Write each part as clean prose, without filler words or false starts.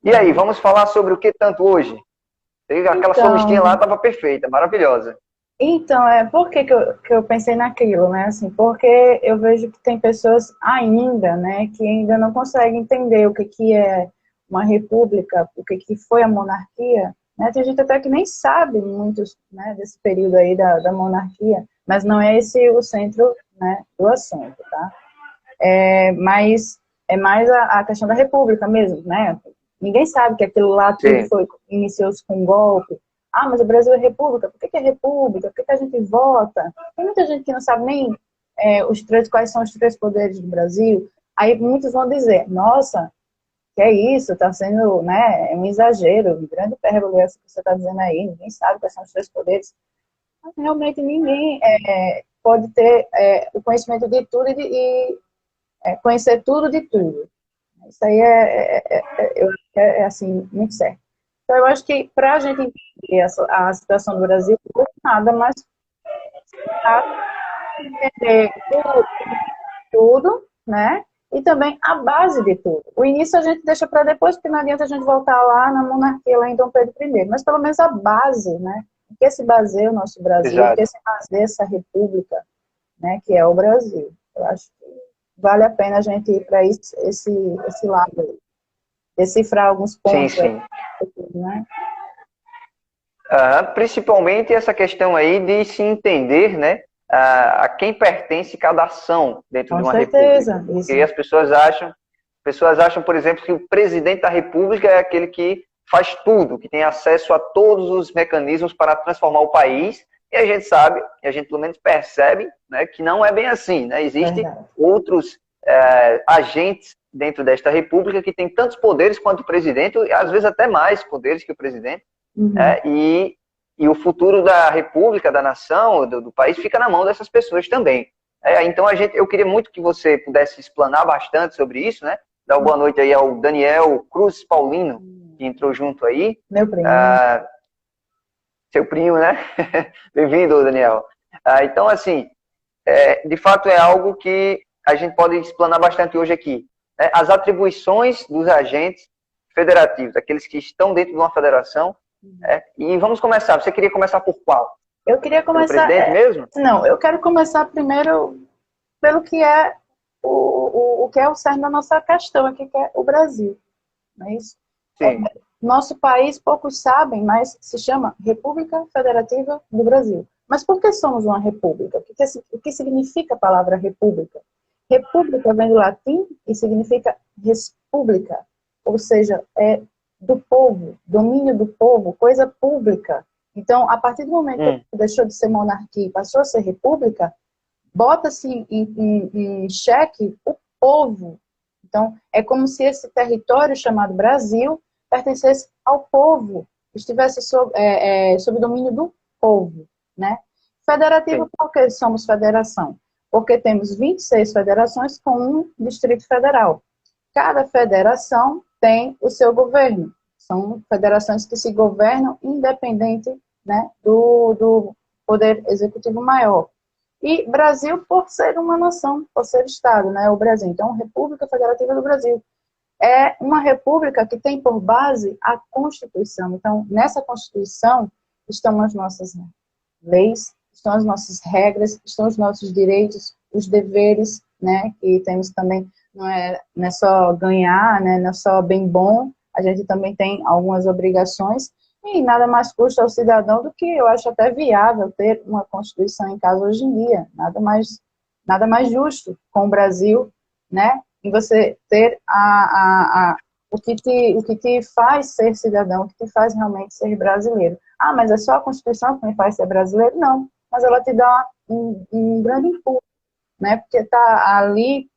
E aí, vamos falar sobre o que tanto hoje? Aquela sua listinha lá Então, estava perfeita, maravilhosa. por que que eu pensei naquilo, né? Assim, porque eu vejo que tem pessoas ainda, né, que ainda não conseguem entender o que é uma república, o que foi a monarquia, né? Tem gente até que nem sabe muito, né, desse período aí da monarquia, mas não é esse o centro, né, do assunto, tá? Mas é mais a questão da república mesmo, né? Ninguém sabe que aquilo lá tudo Sim, iniciou-se com um golpe. Ah, mas o Brasil é república. Por que é república? Por que a gente vota? Tem muita gente que não sabe nem quais são os três poderes do Brasil. Aí muitos vão dizer, nossa, que é isso, está sendo, né, um exagero, um grande hipérbole essa que você está dizendo aí, ninguém sabe quais são os três poderes. Mas realmente ninguém pode ter o conhecimento de tudo conhecer tudo de tudo. Isso aí eu acho que assim, muito certo. Então, eu acho que para a gente entender a situação do Brasil, nada mais fácil entender tudo, né? E também a base de tudo. O início a gente deixa para depois, porque não adianta a gente voltar lá na monarquia, lá em Dom Pedro I. Mas pelo menos a base, né? O que se baseia o nosso Brasil, o que exato. se baseia essa república, né? Que é o Brasil. Eu acho que vale a pena a gente ir para esse lado, decifrar alguns Sim, pontos aí, sim. né? Principalmente essa questão aí de se entender, né, a quem pertence cada ação dentro de Com uma república. certeza, Porque isso. pessoas acham, por exemplo, que o presidente da república é aquele que faz tudo, que tem acesso a todos os mecanismos para transformar o país. E a gente sabe, e a gente pelo menos percebe, né, que não é bem assim, né? Existem Verdade. outros agentes dentro desta república que têm tantos poderes quanto o presidente, e às vezes até mais poderes que o presidente, Uhum. e o futuro da república, da nação, do país, fica na mão dessas pessoas também. Então, eu queria muito que você pudesse explanar bastante sobre isso, né? Dar uma boa noite aí ao Daniel Cruz Paulino, que entrou junto aí. Meu primo. Ah, seu primo, né? Bem-vindo, Daniel. Então, assim, de fato é algo que a gente pode explanar bastante hoje aqui, né? As atribuições dos agentes federativos, aqueles que estão dentro de uma federação. E vamos começar. Você queria começar por qual? Eu queria Pelo começar. presidente mesmo? Não, eu quero começar primeiro pelo que é o que é o cerne da nossa questão aqui, que é o Brasil. Não é isso? Sim. Nosso país, poucos sabem, mas se chama República Federativa do Brasil. Mas por que somos uma república? O que significa a palavra república? República vem do latim e significa res publica, ou seja, é do povo, domínio do povo, coisa pública. Então, a partir do momento Hum, que deixou de ser monarquia e passou a ser república, bota-se em xeque o povo. Então, é como se esse território chamado Brasil pertencesse ao povo, estivesse sob domínio do povo, né? Federativo, sim. por que somos federação? Porque temos 26 federações com um Distrito Federal. Cada federação tem o seu governo. São federações que se governam independente, né, do poder executivo maior. E Brasil, por ser uma nação, por ser Estado, né, o Brasil. Então, República Federativa do Brasil é uma república que tem por base a Constituição. Então, nessa Constituição estão as nossas leis, estão as nossas regras, estão os nossos direitos, os deveres, né, que temos também, não é só ganhar, né, não é só bem bom, a gente também tem algumas obrigações, e nada mais custa ao cidadão do que eu acho até viável ter uma Constituição em casa hoje em dia, nada mais justo com o Brasil, né, e você ter o que te faz ser cidadão, o que te faz realmente ser brasileiro. Ah, mas é só a Constituição que me faz ser brasileiro? Não, mas ela te dá um grande impulso, né? Porque está ali,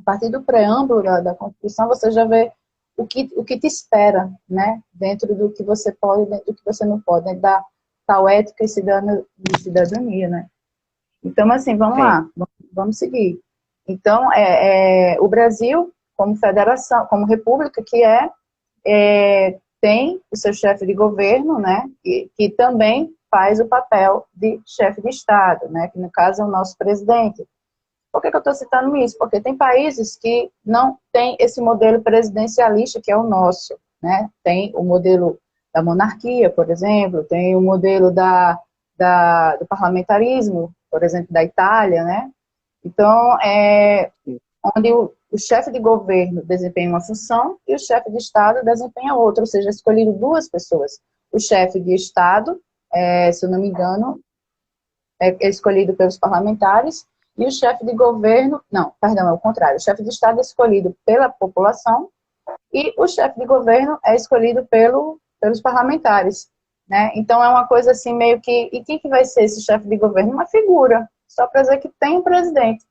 a partir do preâmbulo da Constituição, você já vê o que te espera, né? Dentro do que você pode, dentro do que você não pode, dentro da tal ética e cidadania, né? Então, assim, vamos Sim. lá, vamos seguir. Então, o Brasil, como federação, como república tem o seu chefe de governo, né, que também faz o papel de chefe de Estado, né, que no caso é o nosso presidente. Por que eu estou citando isso? Porque tem países que não têm esse modelo presidencialista que é o nosso. né? Tem o modelo da monarquia, por exemplo, tem o modelo do parlamentarismo, por exemplo, da Itália, né? Então, onde o chefe de governo desempenha uma função e o chefe de Estado desempenha outra, ou seja, é escolhido duas pessoas. O chefe de Estado, se eu não me engano, é escolhido pelos parlamentares, e o chefe de governo, não, perdão, é o contrário, o chefe de Estado é escolhido pela população e o chefe de governo é escolhido pelos parlamentares, né? Então é uma coisa assim meio que, e quem que vai ser esse chefe de governo? Uma figura, só para dizer que tem um presidente,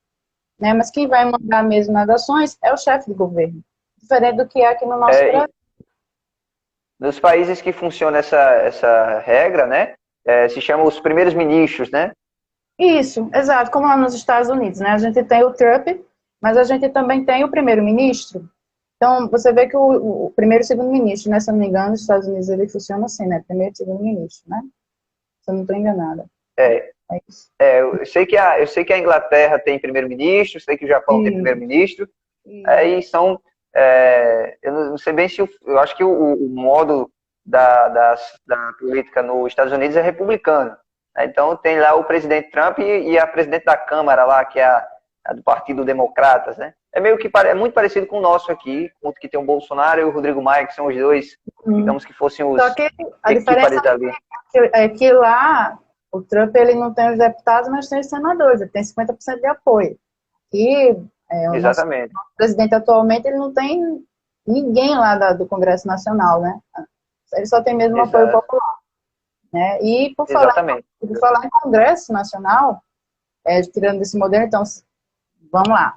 né? Mas quem vai mandar mesmo nas ações é o chefe de governo, diferente do que é aqui no nosso Brasil. Nos países que funciona essa regra, né, se chama os primeiros ministros, né? Isso, exato, como lá nos Estados Unidos, né? A gente tem o Trump, mas a gente também tem o primeiro-ministro. Então, você vê que o primeiro e o segundo-ministro, né? Se eu não me engano, nos Estados Unidos ele funciona assim, né? Primeiro e segundo-ministro, né? Se eu não estou enganada. É isso. Eu sei que a Inglaterra tem primeiro-ministro, sei que o Japão tem primeiro-ministro, e são, eu não sei bem se, eu acho que o modo da política nos Estados Unidos é republicano. Então tem lá o presidente Trump e a presidente da Câmara lá, que é a do Partido Democratas, né? É muito parecido com o nosso aqui, que tem o Bolsonaro e o Rodrigo Maia, que são os dois, digamos que fossem os Só que a diferença ali. É que lá o Trump ele não tem os deputados, mas tem os senadores, ele tem 50% de apoio. E Exatamente. Nosso presidente atualmente ele não tem ninguém lá do Congresso Nacional, né? Ele só tem mesmo apoio popular. Né? E por falar em Congresso Nacional, tirando esse modelo, então, vamos lá.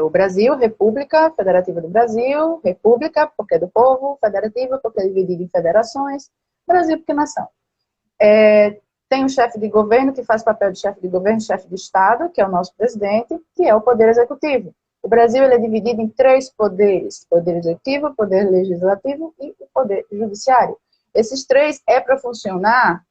O Brasil, República Federativa do Brasil, República, porque é do povo, Federativa, porque é dividido em federações, Brasil, porque é nação. Tem um chefe de governo que faz papel de chefe de governo, chefe de Estado, que é o nosso presidente, que é o Poder Executivo. O Brasil ele é dividido em 3 poderes: Poder Executivo, Poder Legislativo e o Poder Judiciário. Esses 3 para funcionar,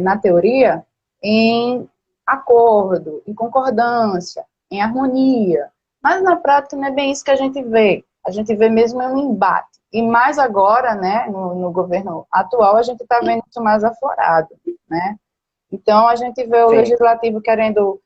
na teoria, em acordo, em concordância, em harmonia. Mas na prática não é bem isso que a gente vê. A gente vê mesmo um embate. E mais agora, né, no governo atual, a gente está vendo isso mais aflorado, né? Então, a gente vê o legislativo querendo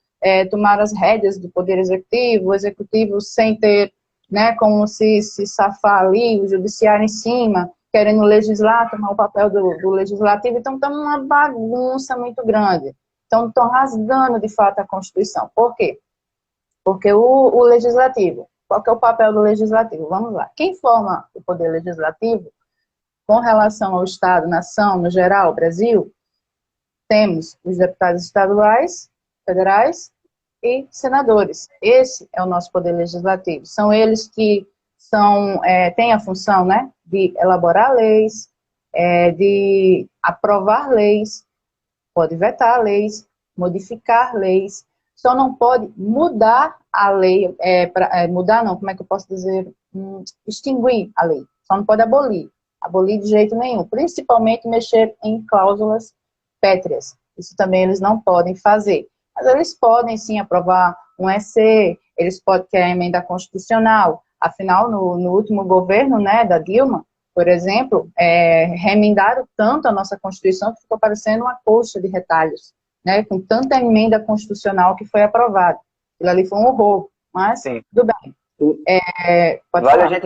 tomar as rédeas do poder executivo, o executivo sem ter, né, como se safar ali, o judiciário em cima, querendo legislar, tomar o papel do legislativo. Então, está uma bagunça muito grande. Então, estão rasgando, de fato, a Constituição. Por quê? Porque o legislativo, qual que é o papel do legislativo? Vamos lá. Quem forma o poder legislativo, com relação ao Estado, nação, no geral, Brasil, temos os deputados estaduais, federais e senadores. Esse é o nosso poder legislativo. São eles que têm a função, né, de elaborar leis, de aprovar leis, pode vetar leis, modificar leis, só não pode mudar a lei, mudar não, como é que eu posso dizer? Extinguir a lei, só não pode abolir de jeito nenhum, principalmente mexer em cláusulas pétreas, isso também eles não podem fazer, mas eles podem sim aprovar um EC, eles podem querer emenda constitucional, afinal no último governo, né, da Dilma, por exemplo, remendaram tanto a nossa Constituição que ficou parecendo uma colcha de retalhos, né, com tanta emenda constitucional que foi aprovada. Aquilo ali foi um horror, mas sim, tudo bem. Vale a gente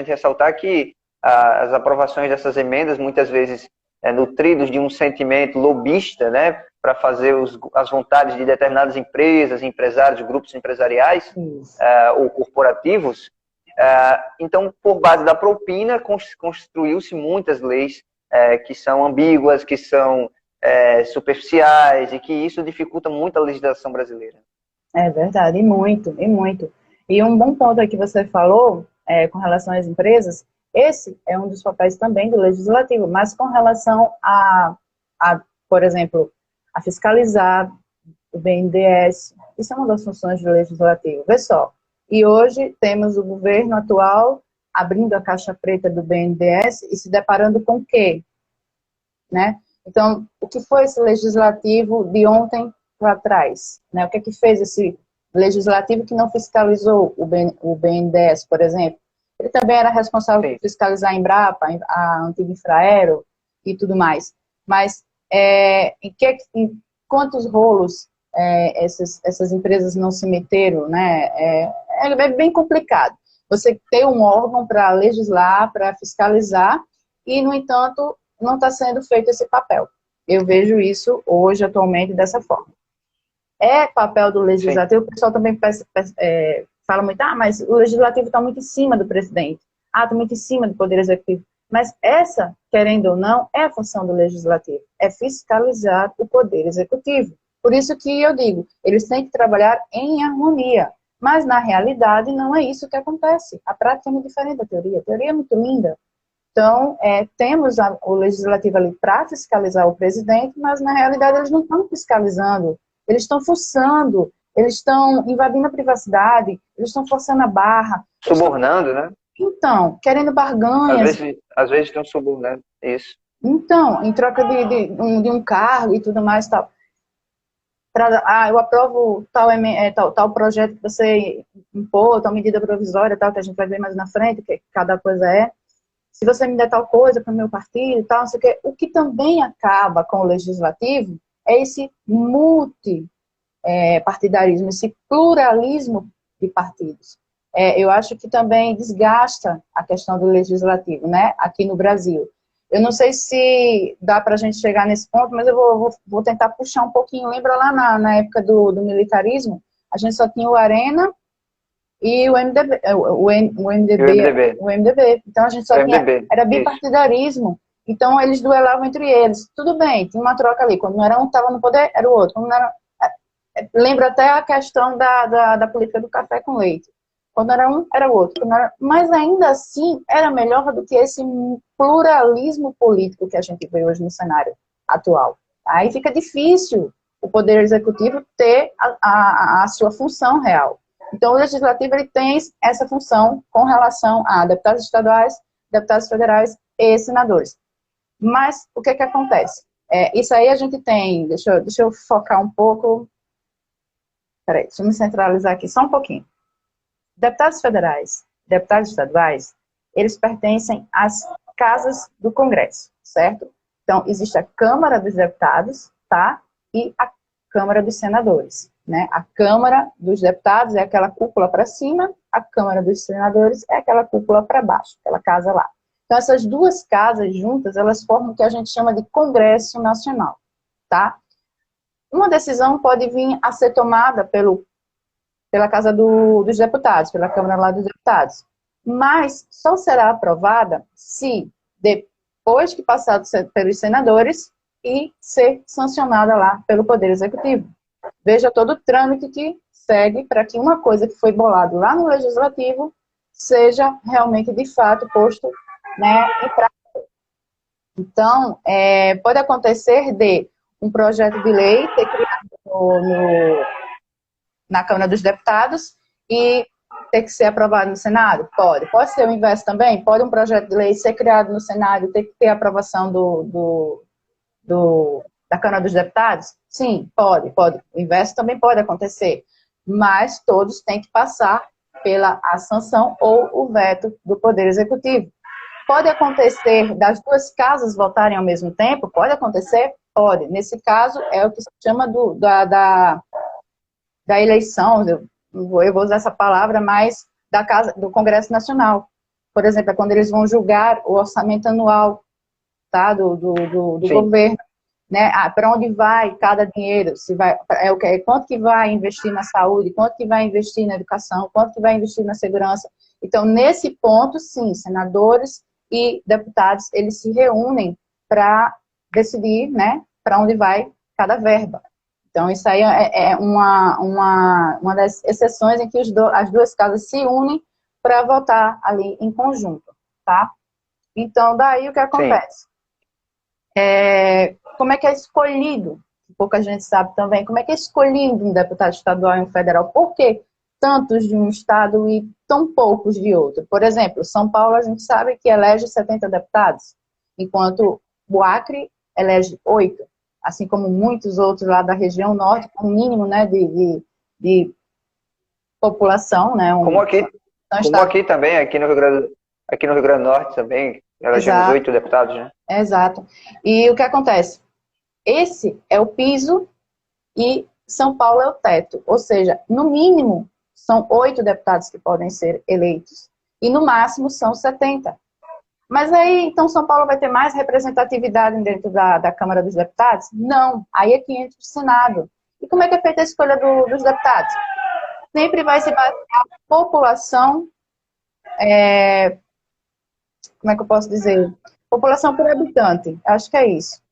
ressaltar que as aprovações dessas emendas, muitas vezes nutridos de um sentimento lobista, né, para fazer as vontades de determinadas empresas, empresários, grupos empresariais ou corporativos. Então, por base da propina, construiu-se muitas leis que são ambíguas, que são superficiais, e que isso dificulta muito a legislação brasileira. É verdade, e muito, e muito. E um bom ponto aí que você falou, com relação às empresas, esse é um dos papéis também do legislativo, mas com relação por exemplo, a fiscalizar o BNDES, isso é uma das funções do legislativo. Vê só, e hoje temos o governo atual abrindo a caixa preta do BNDES e se deparando com o quê? Né? Então, o que foi esse legislativo de ontem para trás? Né? O que é que fez esse legislativo que não fiscalizou o BNDES, por exemplo? Ele também era responsável Sim. por fiscalizar a Embrapa, a antiga Infraero e tudo mais. Mas em quantos rolos essas empresas não se meteram, né? É bem complicado. Você ter um órgão para legislar, para fiscalizar, e, no entanto, não está sendo feito esse papel. Eu vejo isso hoje, atualmente, dessa forma. É papel do Sim. legislativo, o pessoal também fala muito, mas o legislativo está muito em cima do presidente, está muito em cima do poder executivo. Mas essa, querendo ou não, é a função do legislativo, é fiscalizar o poder executivo. Por isso que eu digo, eles têm que trabalhar em harmonia, mas na realidade não é isso que acontece. A prática é muito diferente da teoria. A teoria é muito linda. Então, temos o legislativo ali para fiscalizar o presidente, mas na realidade eles não estão fiscalizando, eles estão fuçando, eles estão invadindo a privacidade, eles estão forçando a barra. Subornando, né? Então, querendo barganhas. Às vezes estão subornando, isso. Então, em troca de um cargo e tudo mais, tal. Eu aprovo tal projeto que você impôs, tal medida provisória, tal, que a gente vai ver mais na frente, que cada coisa é. Se você me der tal coisa para o meu partido, tal, não sei o quê. O que também acaba com o legislativo é esse multipartidarismo, esse pluralismo de partidos. Eu acho que também desgasta a questão do legislativo, né, aqui no Brasil. Eu não sei se dá para a gente chegar nesse ponto, mas eu vou tentar puxar um pouquinho. Lembra lá na época do militarismo? A gente só tinha o Arena e o MDB, o MDB. Então a gente só tinha, era bipartidarismo. Então eles duelavam entre eles. Tudo bem, tinha uma troca ali. Quando não era um, estava no poder, era o outro. Quando não era, lembra até a questão da política do café com leite. Quando era um, era o outro. Mas ainda assim, era melhor do que esse pluralismo político que a gente vê hoje no cenário atual. Aí fica difícil o Poder Executivo ter a sua função real. Então, o Legislativo ele tem essa função com relação a deputados estaduais, deputados federais e senadores. Mas, o que acontece? Isso aí a gente tem... Deixa eu focar um pouco... Peraí, deixa eu me centralizar aqui só um pouquinho. Deputados federais, deputados estaduais, eles pertencem às casas do Congresso, certo? Então, existe a Câmara dos Deputados, tá? E a Câmara dos Senadores, né? A Câmara dos Deputados é aquela cúpula para cima, a Câmara dos Senadores é aquela cúpula para baixo, aquela casa lá. Então, essas duas casas juntas, elas formam o que a gente chama de Congresso Nacional, tá? Uma decisão pode vir a ser tomada pela Casa dos Deputados, pela Câmara lá dos Deputados. Mas só será aprovada se, depois que passar pelos senadores, e ser sancionada lá pelo Poder Executivo. Veja todo o trâmite que segue para que uma coisa que foi bolada lá no Legislativo seja realmente, de fato, posto, né, em prática. Então, pode acontecer de um projeto de lei ter criado na Câmara dos Deputados e ter que ser aprovado no Senado? Pode. Pode ser o inverso também? Pode um projeto de lei ser criado no Senado e ter que ter aprovação da Câmara dos Deputados? Sim, pode. O inverso também pode acontecer. Mas todos têm que passar pela sanção ou o veto do Poder Executivo. Pode acontecer das duas casas votarem ao mesmo tempo? Pode acontecer? Pode. Nesse caso, é o que se chama da eleição, eu vou usar essa palavra, mas do Congresso Nacional. Por exemplo, é quando eles vão julgar o orçamento anual, tá, do governo, né? Para onde vai cada dinheiro? Se vai, quanto que vai investir na saúde, quanto que vai investir na educação, quanto que vai investir na segurança. Então, nesse ponto, sim, senadores e deputados, eles se reúnem para decidir, né, para onde vai cada verba. Então, isso aí é uma das exceções em que as duas casas se unem para votar ali em conjunto, tá? Então, daí o que acontece? Como é que é escolhido? Pouca gente sabe também. Como é que é escolhido um deputado estadual e um federal? Por que tantos de um estado e tão poucos de outro? Por exemplo, São Paulo, a gente sabe que elege 70 deputados, enquanto o Acre elege 8. Assim como muitos outros lá da região norte, com um mínimo, né, de população, né? Então, Como aqui também, aqui no Rio Grande do Norte também, elegemos exato, 8 deputados, né? exato. E o que acontece? Esse é o piso e São Paulo é o teto. Ou seja, no mínimo, são 8 deputados que podem ser eleitos. E no máximo são 70. Mas aí, então, São Paulo vai ter mais representatividade dentro da Câmara dos Deputados? Não. Aí é que entra o Senado. E como é que é feita a escolha dos deputados? Sempre vai se basear a população, como é que eu posso dizer? População por habitante. Acho que é isso.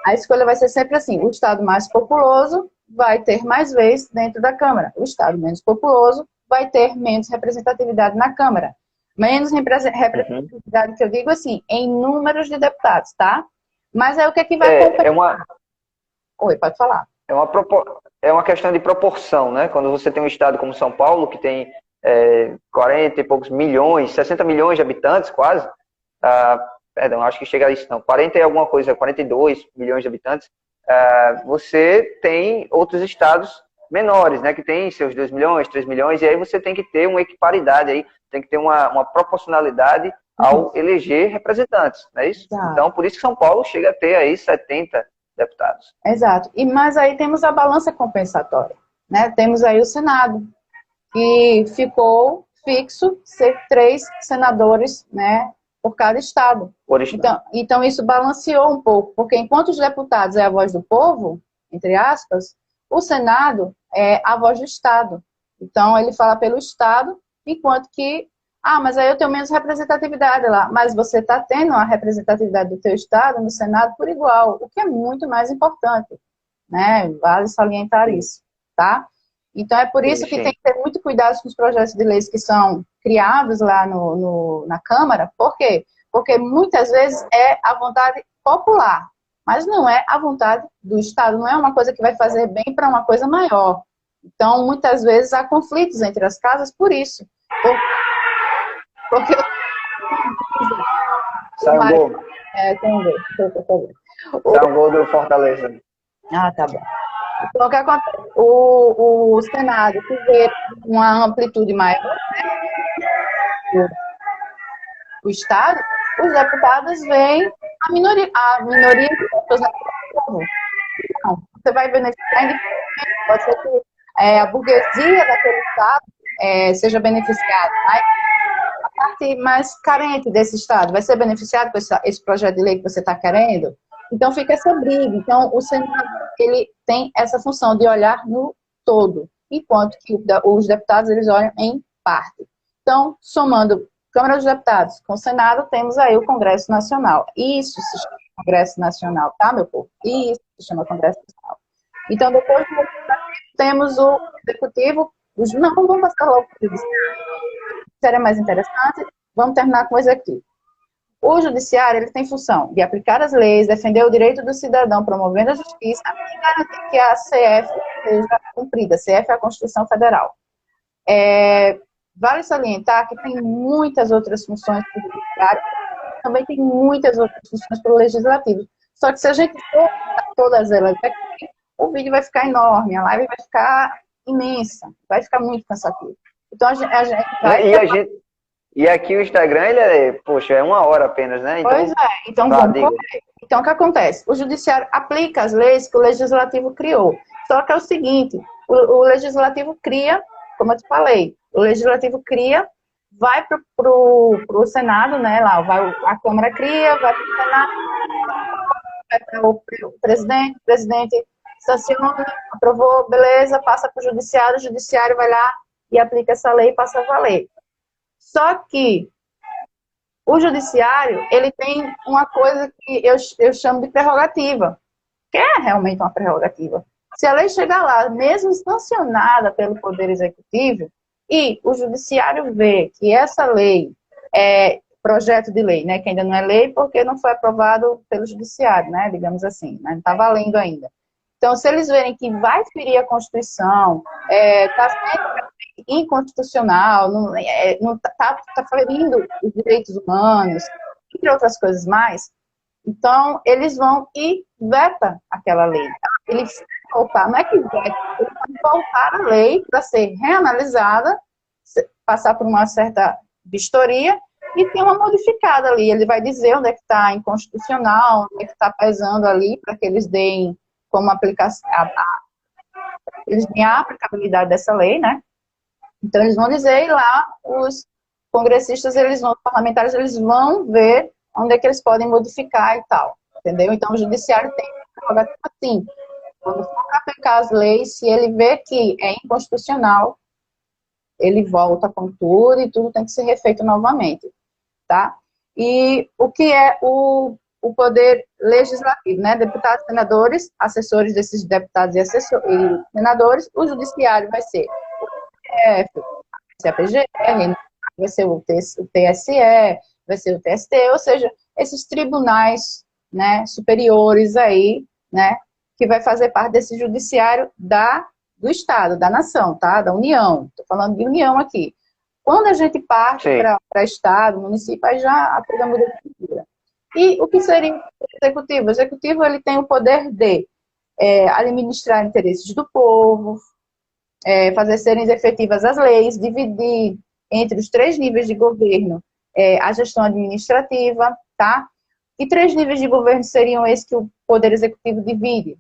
A escolha vai ser sempre assim: o estado mais populoso vai ter mais vez dentro da Câmara. O estado menos populoso vai ter menos representatividade na Câmara. Menos representatividade, que eu digo assim, em números de deputados, tá? Mas aí o que é que vai acontecer? Oi, pode falar. É uma questão de proporção, né? Quando você tem um estado como São Paulo, que tem 40 e poucos milhões, 60 milhões de habitantes quase, perdão, acho que chega a isso não, 40 e alguma coisa, 42 milhões de habitantes, você tem outros estados menores, né, que tem seus 2 milhões, 3 milhões, e aí você tem que ter uma equiparidade aí, tem que ter uma proporcionalidade ao eleger representantes, não é isso? Exato. Então, por isso que São Paulo chega a ter aí 70 deputados. Exato. Mas aí temos a balança compensatória, né? Temos aí o Senado, que ficou fixo ser 3 senadores, né, por cada estado. Então isso balanceou um pouco, porque enquanto os deputados é a voz do povo, entre aspas, o Senado é a voz do Estado. Então ele fala pelo Estado, enquanto que, mas aí eu tenho menos representatividade lá. Mas você está tendo a representatividade do teu Estado no Senado por igual, o que é muito mais importante, né? Vale salientar isso, tá? Então, é por isso que tem que ter muito cuidado com os projetos de leis que são criados lá na Câmara. Por quê? Porque muitas vezes é a vontade popular, mas não é a vontade do Estado, não é uma coisa que vai fazer bem para uma coisa maior. Então, muitas vezes há conflitos entre as casas por isso. Porque... Sai um gol. Tem um gol. Sai um gol do Fortaleza. Tá bom. Então, o que acontece? O Senado, que vê uma amplitude maior, né, o Estado, os deputados veem a minoria de pessoas na povo. Então, você vai beneficiar, pode ser que a burguesia daquele Estado seja beneficiada, mas a parte mais carente desse Estado vai ser beneficiada com esse projeto de lei que você está querendo? Então, fica essa briga. Então, o Senado, ele tem essa função de olhar no todo, enquanto que os deputados, eles olham em parte. Então, somando Câmara dos Deputados com o Senado, temos aí o Congresso Nacional. Isso se chama Congresso Nacional, tá, meu povo? Isso se chama Congresso Nacional. Então, depois do Legislativo, temos o Executivo. Não, vamos passar logo para o Judiciário. Seria mais interessante. Vamos terminar com isso aqui. O Judiciário, ele tem função de aplicar as leis, defender o direito do cidadão, promovendo a justiça e garantir que a CF seja cumprida. A CF é a Constituição Federal. Vale salientar que tem muitas outras funções para o Judiciário, também tem muitas outras funções para o Legislativo. Só que se a gente for todas elas aqui, o vídeo vai ficar enorme, a live vai ficar imensa, vai ficar muito cansativo. Então, a gente vai... E aqui o Instagram, ele poxa, é 1 hora apenas, né? Então, pois é, então vamos correr. Então, o que acontece? O Judiciário aplica as leis que o Legislativo criou. Só que é o seguinte, o Legislativo cria, como eu te falei, o Legislativo cria, vai para o Senado, né? Lá, a Câmara cria, vai para o Senado, vai para o presidente sanciona, aprovou, beleza, passa para o Judiciário vai lá e aplica essa lei e passa a valer. Só que o Judiciário, ele tem uma coisa que eu chamo de prerrogativa, que é realmente uma prerrogativa. Se a lei chegar lá, mesmo sancionada pelo Poder Executivo, e o Judiciário vê que essa lei é projeto de lei, né, que ainda não é lei porque não foi aprovado pelo Judiciário, né, digamos assim, né, não está valendo ainda. Então, se eles verem que vai ferir a Constituição, está sendo inconstitucional, não está ferindo os direitos humanos, entre outras coisas mais, então eles vão e vetam aquela lei. Eles voltar, não é que vetam, eles vão voltar a lei para ser reanalisada, passar por uma certa vistoria e tem uma modificada ali. Ele vai dizer onde é que está inconstitucional, onde é que está pesando ali, para que eles deem como aplicação, eles deem a aplicabilidade dessa lei, né? Então, eles vão dizer, e lá os congressistas, os parlamentares, eles vão ver onde é que eles podem modificar e tal, entendeu? Então, o judiciário tem assim, quando for para aplicar as leis, se ele vê que é inconstitucional, ele volta com tudo e tudo tem que ser refeito novamente, tá? E o que é o poder legislativo, né? Deputados, senadores, assessores desses deputados e senadores, o judiciário vai ser o TF, vai ser a PGR, vai ser o TSE, vai ser o TST, ou seja, esses tribunais, né, superiores aí, né, que vai fazer parte desse judiciário do Estado, da nação, tá? Da União. Estou falando de União aqui. Quando a gente parte para Estado, município, aí já a coisa muda de figura. E o que seria o Executivo? O Executivo, ele tem o poder de administrar interesses do povo, fazer serem efetivas as leis, dividir entre os 3 níveis de governo a gestão administrativa, tá? E 3 níveis de governo seriam esses que o Poder Executivo divide,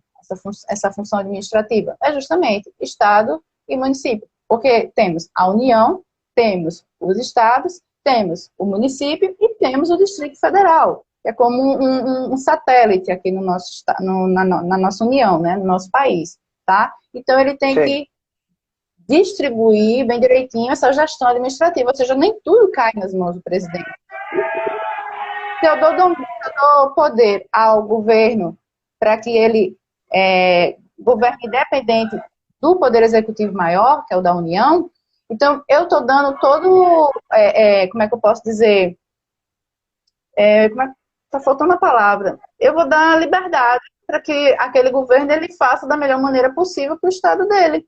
essa função administrativa? É justamente Estado e município, porque temos a União, temos os estados, temos o município e temos o Distrito Federal, que é como um satélite aqui no nosso, na nossa União, né, no nosso país, tá? Então, ele tem que distribuir bem direitinho essa gestão administrativa, ou seja, nem tudo cai nas mãos do presidente. Se eu dou poder ao governo para que ele governe independente do Poder Executivo maior, que é o da União, então eu estou dando todo, como é que eu posso dizer, está faltando a palavra, eu vou dar liberdade para que aquele governo ele faça da melhor maneira possível para o Estado dele,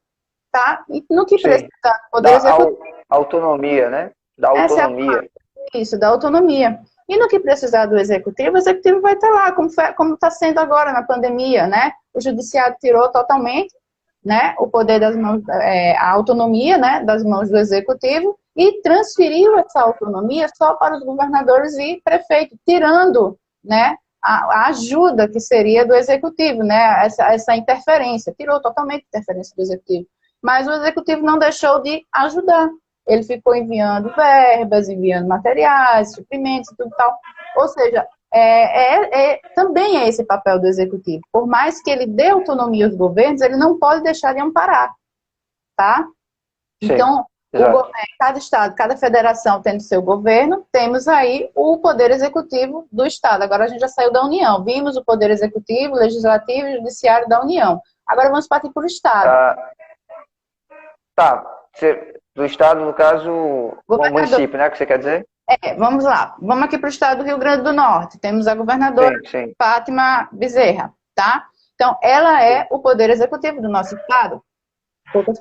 tá? E no que precisa do Poder Executivo... autonomia, né? Da autonomia. Isso, da autonomia. E no que precisar do Executivo, o Executivo vai estar lá, como está sendo agora na pandemia, né? O Judiciário tirou totalmente, né, o poder das mãos, a autonomia, né, das mãos do Executivo e transferiu essa autonomia só para os governadores e prefeitos, tirando, né, a ajuda que seria do Executivo, né, essa interferência, tirou totalmente a interferência do Executivo. Mas o Executivo não deixou de ajudar. Ele ficou enviando verbas, enviando materiais, suprimentos e tudo tal. Ou seja, também é esse papel do Executivo. Por mais que ele dê autonomia aos governos, ele não pode deixar de amparar, tá? Sim, então, cada estado, cada federação tendo seu governo, temos aí o Poder Executivo do Estado. Agora a gente já saiu da União. Vimos o Poder Executivo, Legislativo e Judiciário da União. Agora vamos partir para o Estado. Do Estado, no caso, o município, né? Que você quer dizer? Vamos lá. Vamos aqui para o Estado do Rio Grande do Norte. Temos a governadora Fátima Bezerra, tá? Então, ela é o Poder Executivo do nosso Estado. Muitas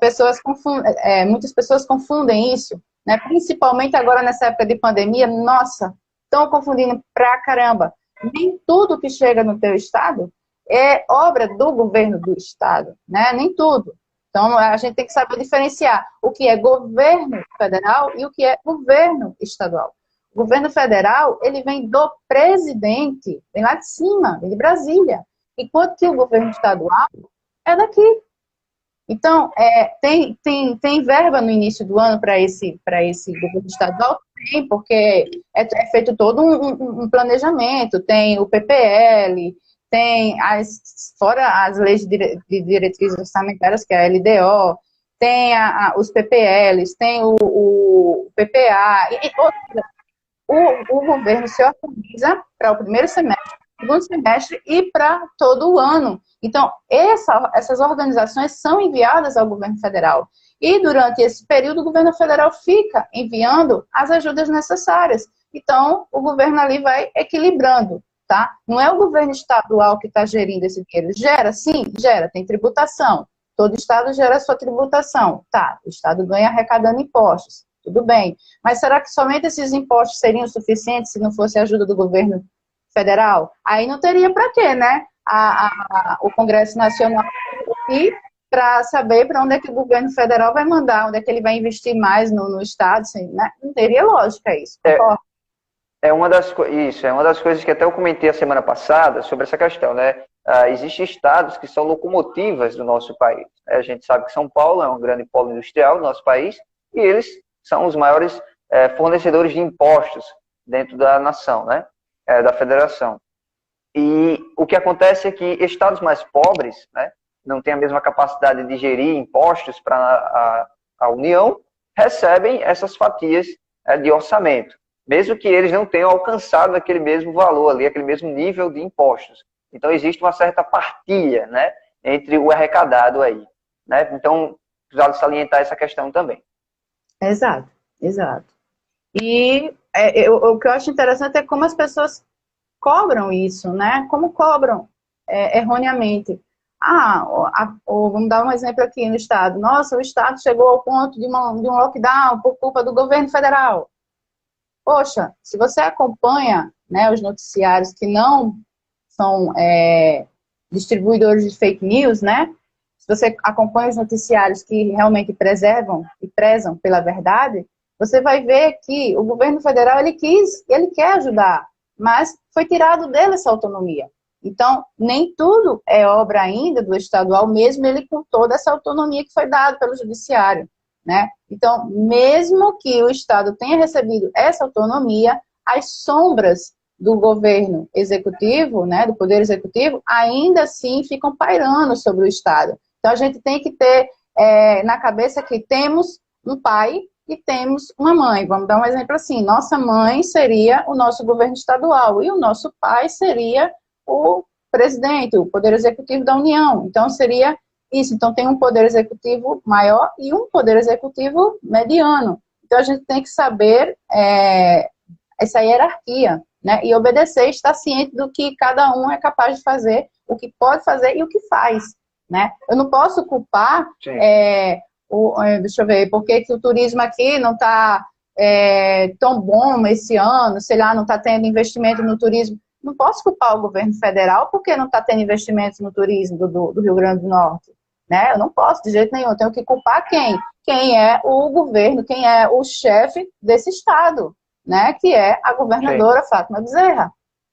pessoas confundem isso, né? Principalmente agora nessa época de pandemia. Nossa, estão confundindo pra caramba. Nem tudo que chega no teu Estado é obra do governo do Estado, né? Nem tudo. Então, a gente tem que saber diferenciar o que é governo federal e o que é governo estadual. O governo federal, ele vem do presidente, vem lá de cima, vem de Brasília. Enquanto que o governo estadual é daqui. Então, tem verba no início do ano para esse governo estadual? Tem, porque é feito todo um planejamento, tem o PPL, tem fora as leis de diretrizes orçamentárias, que é a LDO, tem os PPLs, tem o PPA, o governo se organiza para o primeiro semestre, segundo semestre e para todo o ano. Então, essas organizações são enviadas ao governo federal. E durante esse período, o governo federal fica enviando as ajudas necessárias. Então, o governo ali vai equilibrando. Tá? Não é o governo estadual que está gerindo esse dinheiro. Gera, sim, gera, tem tributação. Todo estado gera a sua tributação. Tá, o estado ganha arrecadando impostos. Tudo bem. Mas será que somente esses impostos seriam suficientes se não fosse a ajuda do governo federal? Aí não teria para quê, né? O Congresso Nacional e para saber para onde é que o governo federal vai mandar, onde é que ele vai investir mais no Estado, assim, né? Não teria lógica isso, concorda? É uma isso, é uma das coisas que até eu comentei a semana passada sobre essa questão, né? Existem estados que são locomotivas do nosso país. A gente sabe que São Paulo é um grande polo industrial do nosso país e eles são os maiores fornecedores de impostos dentro da nação, né? Da federação. E o que acontece é que estados mais pobres, né, não têm a mesma capacidade de gerir impostos para a União, recebem essas fatias de orçamento, mesmo que eles não tenham alcançado aquele mesmo valor ali, aquele mesmo nível de impostos. Então, existe uma certa partilha, né, entre o arrecadado aí. Né? Então, precisava salientar essa questão também. Exato, exato. E o que eu acho interessante é como as pessoas cobram isso, né? Como cobram erroneamente. Vamos dar um exemplo aqui no Estado. Nossa, o Estado chegou ao ponto de um lockdown por culpa do governo federal. Poxa, se você acompanha, né, os noticiários que não são distribuidores de fake news, né? Se você acompanha os noticiários que realmente preservam e prezam pela verdade, você vai ver que o governo federal ele quer ajudar, mas foi tirado dele essa autonomia. Então, nem tudo é obra ainda do estadual, mesmo ele com toda essa autonomia que foi dada pelo judiciário, né? Então, mesmo que o Estado tenha recebido essa autonomia, as sombras do governo executivo, né, do poder executivo, ainda assim ficam pairando sobre o Estado. Então, a gente tem que ter na cabeça que temos um pai e temos uma mãe. Vamos dar um exemplo assim. Nossa mãe seria o nosso governo estadual e o nosso pai seria o presidente, o poder executivo da União. Então, seria isso. Então, tem um poder executivo maior e um poder executivo mediano. Então, a gente tem que saber essa hierarquia, né? E obedecer, estar ciente do que cada um é capaz de fazer, o que pode fazer e o que faz, né? Eu não posso culpar, deixa eu ver, por que o turismo aqui não está tão bom esse ano, sei lá, não está tendo investimento no turismo. Não posso culpar o governo federal porque não está tendo investimentos no turismo do Rio Grande do Norte, né? Eu não posso de jeito nenhum, eu tenho que culpar quem? Quem é o governo, quem é o chefe desse estado, né? Que é a governadora Fátima Bezerra,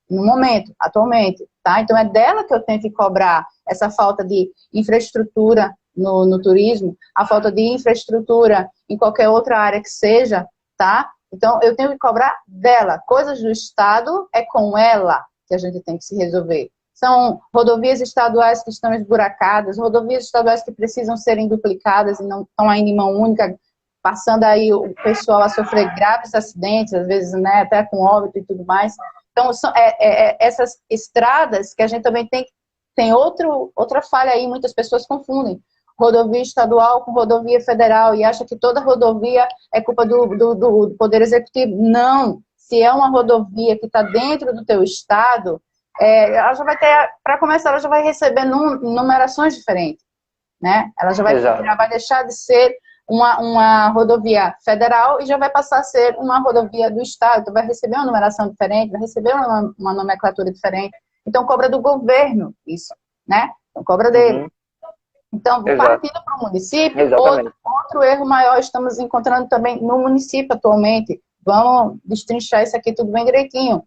no momento, atualmente, tá? Então é dela que eu tenho que cobrar essa falta de infraestrutura no turismo, a falta de infraestrutura em qualquer outra área que seja, tá? Então, eu tenho que cobrar dela. Coisas do Estado, é com ela que a gente tem que se resolver. São rodovias estaduais que estão esburacadas, rodovias estaduais que precisam serem duplicadas e não estão ainda em mão única, passando aí o pessoal a sofrer graves acidentes, às vezes, né, até com óbito e tudo mais. Então, são essas estradas que a gente também tem outra falha aí, muitas pessoas confundem rodovia estadual com rodovia federal e acha que toda rodovia é culpa do Poder Executivo. Não. Se é uma rodovia que está dentro do teu estado, ela já vai ter, para começar, ela já vai receber numerações diferentes, né? Ela já vai deixar de ser uma rodovia federal e já vai passar a ser uma rodovia do estado. Então, vai receber uma numeração diferente, vai receber uma nomenclatura diferente. Então, cobra do governo isso, né? Então, cobra dele. Uhum. Então, partindo para o município, outro erro maior estamos encontrando também no município atualmente. Vamos destrinchar isso aqui tudo bem direitinho.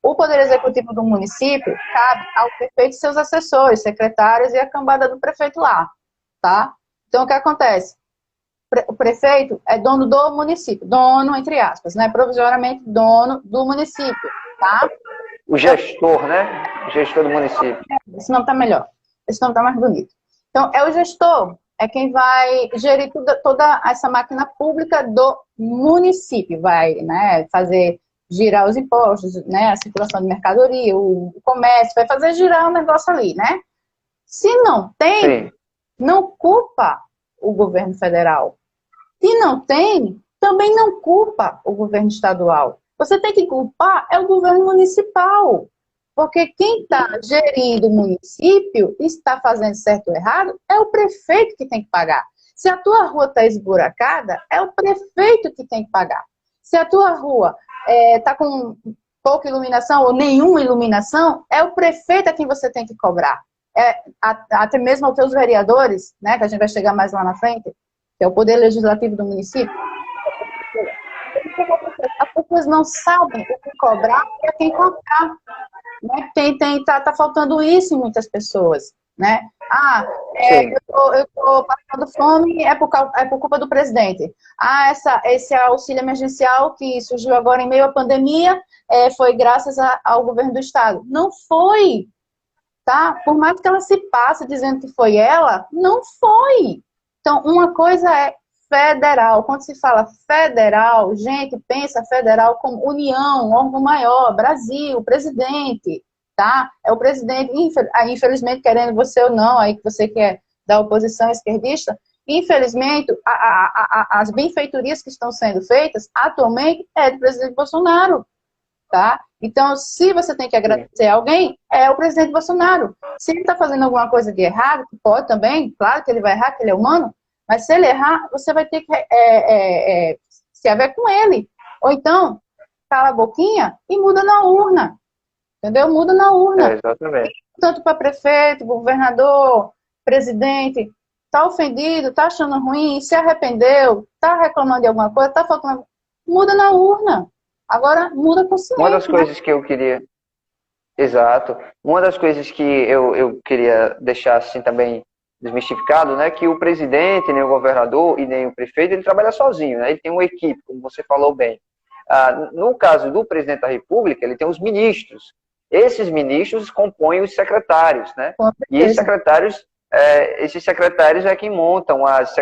O Poder Executivo do município cabe ao prefeito e seus assessores, secretários e a cambada do prefeito lá, tá? Então, o que acontece? O prefeito é dono do município, dono, entre aspas, né? Provisoriamente dono do município, tá? O gestor, né? O gestor do município. Esse nome tá melhor. Esse nome tá mais bonito. Então, é o gestor, é quem vai gerir toda essa máquina pública do município, vai, né, fazer girar os impostos, né, a circulação de mercadoria, o comércio, vai fazer girar o negócio ali, né? Se não tem, não culpa o governo federal. Se não tem, também não culpa o governo estadual. Você tem que culpar o governo municipal. Porque quem está gerindo o município e está fazendo certo ou errado é o prefeito que tem que pagar. Se a tua rua está esburacada, é o prefeito que tem que pagar. Se a tua rua está com pouca iluminação ou nenhuma iluminação, é o prefeito a quem você tem que cobrar. até mesmo aos seus vereadores, né, que a gente vai chegar mais lá na frente, que é o poder legislativo do município, as pessoas não sabem o que cobrar e a quem cobrar. Né? Tá faltando isso em muitas pessoas. Né? Eu estou passando fome, é por culpa do presidente. Esse auxílio emergencial que surgiu agora em meio à pandemia foi graças ao governo do estado. Não foi. Tá? Por mais que ela se passe dizendo que foi ela, não foi. Então, uma coisa é federal. Quando se fala federal, gente, pensa federal como União, órgão maior, Brasil, presidente, tá? É o presidente, infelizmente, querendo você ou não, aí que você quer da oposição esquerdista, infelizmente, as benfeitorias que estão sendo feitas atualmente é do presidente Bolsonaro, tá? Então, se você tem que agradecer a alguém, é o presidente Bolsonaro. Se ele está fazendo alguma coisa de errado, que pode também, claro que ele vai errar, que ele é humano, mas se ele errar, você vai ter que se haver com ele. Ou então, cala a boquinha e muda na urna. Entendeu? Muda na urna. Exatamente. Tanto para prefeito, governador, presidente, está ofendido, está achando ruim, se arrependeu, está reclamando de alguma coisa, está faltando. Muda na urna. Agora, muda com consciência. Uma das coisas que eu queria... Exato. Uma das coisas que eu queria deixar assim também desmistificado, né, que o presidente, nem o governador e nem o prefeito, ele trabalha sozinho, né, ele tem uma equipe, como você falou bem. No caso do presidente da República, ele tem os ministros. Esses ministros compõem os secretários, né, e esses secretários é quem montam as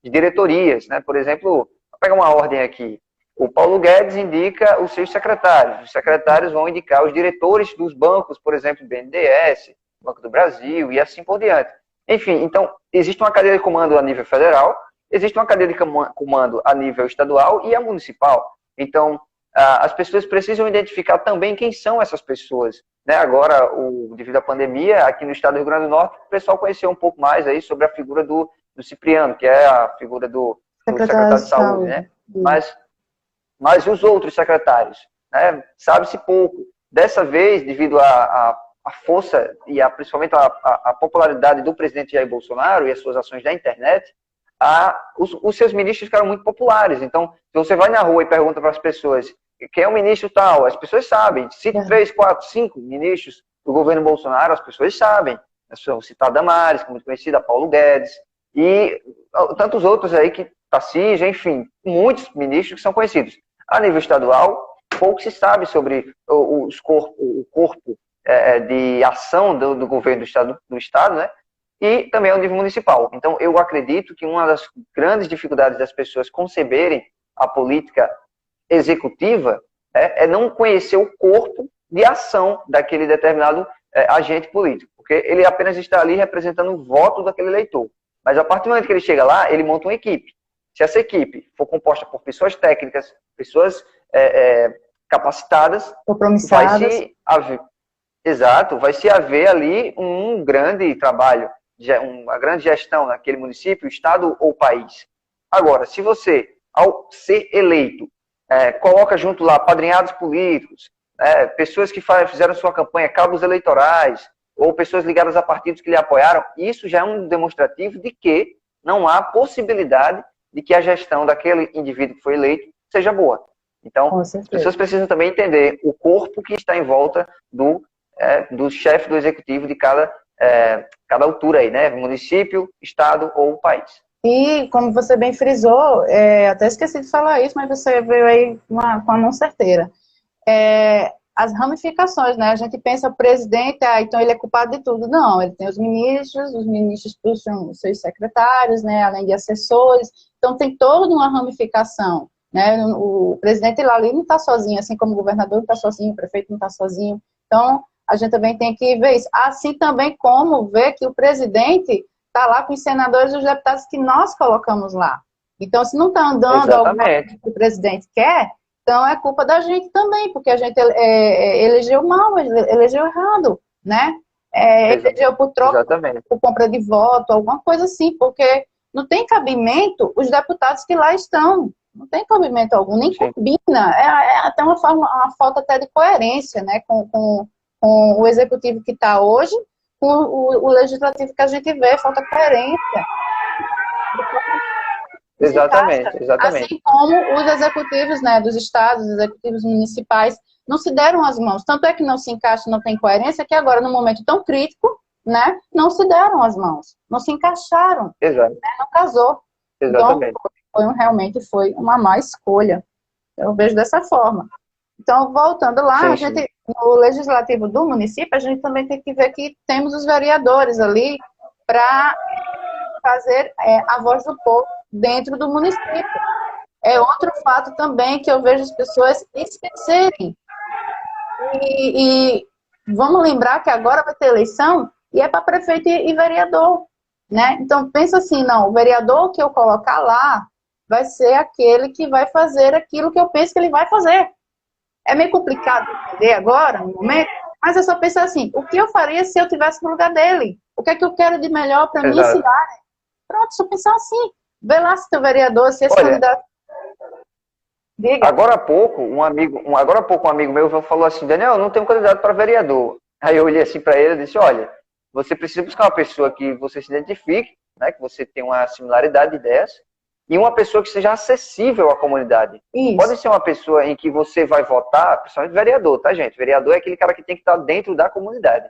diretorias, né, por exemplo, vou pegar uma ordem aqui, o Paulo Guedes indica os seus secretários, os secretários vão indicar os diretores dos bancos, por exemplo, BNDES, Banco do Brasil e assim por diante. Enfim, então, existe uma cadeia de comando a nível federal, existe uma cadeia de comando a nível estadual e a municipal. Então, as pessoas precisam identificar também quem são essas pessoas. Né? Agora, devido à pandemia, aqui no estado do Rio Grande do Norte, o pessoal conheceu um pouco mais aí sobre a figura do Cipriano, que é a figura do secretário de saúde. Né? Mas os outros secretários, né? Sabe-se pouco. Dessa vez, devido à força e principalmente a popularidade do presidente Jair Bolsonaro e as suas ações da internet, os seus ministros ficaram muito populares. Então, se você vai na rua e pergunta para as pessoas quem é o ministro tal, as pessoas sabem. Cite 3, 4, 5 ministros do governo Bolsonaro, as pessoas sabem. Vou citar a Damares, muito conhecida, Paulo Guedes, e tantos outros aí, que Tarcísio, enfim, muitos ministros que são conhecidos. A nível estadual, pouco se sabe sobre o corpo de ação do governo do estado, né? E também ao nível municipal. Então, eu acredito que uma das grandes dificuldades das pessoas conceberem a política executiva é não conhecer o corpo de ação daquele determinado agente político, porque ele apenas está ali representando o voto daquele eleitor. Mas a partir do momento que ele chega lá, ele monta uma equipe. Se essa equipe for composta por pessoas técnicas, pessoas capacitadas, vai se haver ali um grande trabalho, uma grande gestão naquele município, estado ou país. Agora, se você, ao ser eleito, coloca junto lá padrinhados políticos, pessoas que fizeram sua campanha, cabos eleitorais, ou pessoas ligadas a partidos que lhe apoiaram, isso já é um demonstrativo de que não há possibilidade de que a gestão daquele indivíduo que foi eleito seja boa. Então, as pessoas precisam também entender o corpo que está em volta do chefe do executivo de cada altura aí, né? Município, estado ou país. E, como você bem frisou, até esqueci de falar isso, mas você veio aí com a mão certeira. As ramificações, né? A gente pensa o presidente, então ele é culpado de tudo. Não, ele tem os ministros puxam os seus secretários, né? Além de assessores. Então, tem toda uma ramificação, né? O presidente ali não está sozinho, assim como o governador não está sozinho, o prefeito não está sozinho. Então, a gente também tem que ver isso. Assim também como ver que o presidente está lá com os senadores e os deputados que nós colocamos lá. Então, se não está andando alguma coisa que o presidente quer, então é culpa da gente também, porque a gente elegeu mal, elegeu errado, né? Elegeu por troca, por compra de voto, alguma coisa assim, porque não tem cabimento os deputados que lá estão. Não tem cabimento algum, nem combina. É até uma falta até de coerência, né? Com o executivo que está hoje, com o legislativo que a gente vê, falta coerência. Exatamente, exatamente. Assim como os executivos, né, dos estados, os executivos municipais, não se deram as mãos. Tanto é que não se encaixa, não tem coerência, que agora, num momento tão crítico, né, não se deram as mãos, não se encaixaram, Exato. né, não casou. Exatamente. Então, realmente foi uma má escolha. Eu vejo dessa forma. Então, voltando lá, Sim, a gente, no legislativo do município, a gente também tem que ver que temos os vereadores ali para fazer a voz do povo dentro do município. É outro fato também que eu vejo as pessoas esquecerem. E vamos lembrar que agora vai ter eleição e é para prefeito e vereador, né? Então, pensa assim, não, o vereador que eu colocar lá vai ser aquele que vai fazer aquilo que eu penso que ele vai fazer. É meio complicado entender agora, no momento, mas é só pensar assim, o que eu faria se eu estivesse no lugar dele? O que é que eu quero de melhor para minha cidade? Pronto, só pensar assim. Vê lá se teu vereador, se esse candidato... Diga. Agora há pouco, um amigo meu falou assim, Daniel, eu não tenho candidato para vereador. Aí eu olhei assim para ele e disse, olha, você precisa buscar uma pessoa que você se identifique, né, que você tenha uma similaridade de ideias, e uma pessoa que seja acessível à comunidade. Isso. Pode ser uma pessoa em que você vai votar, principalmente vereador, tá, gente? Vereador é aquele cara que tem que estar dentro da comunidade.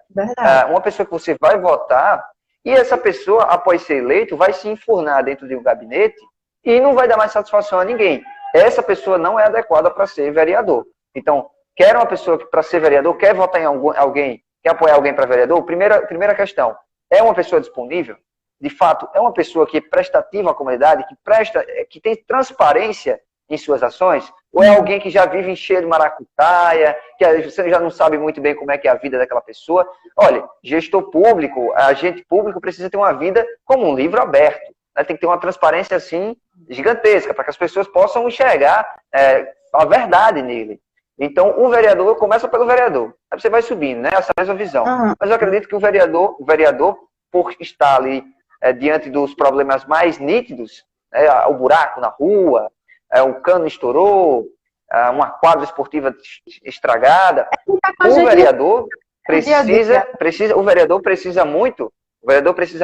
Uma pessoa que você vai votar, e essa pessoa, após ser eleito, vai se enfurnar dentro de um gabinete e não vai dar mais satisfação a ninguém. Essa pessoa não é adequada para ser vereador. Então, quer uma pessoa que para ser vereador, quer votar em alguém, quer apoiar alguém para vereador? Primeira questão, é uma pessoa disponível? De fato, é uma pessoa que é prestativa à comunidade, que tem transparência em suas ações? Ou é alguém que já vive cheio de maracutaia, que você já não sabe muito bem como é que é a vida daquela pessoa? Olha, gestor público, agente público precisa ter uma vida como um livro aberto. Né? Tem que ter uma transparência assim gigantesca, para que as pessoas possam enxergar a verdade nele. Então, o vereador começa pelo vereador. Aí você vai subindo, né? Essa mesma visão. Mas eu acredito que o vereador por estar ali diante dos problemas mais nítidos, o buraco na rua, o cano estourou, uma quadra esportiva estragada, o vereador precisa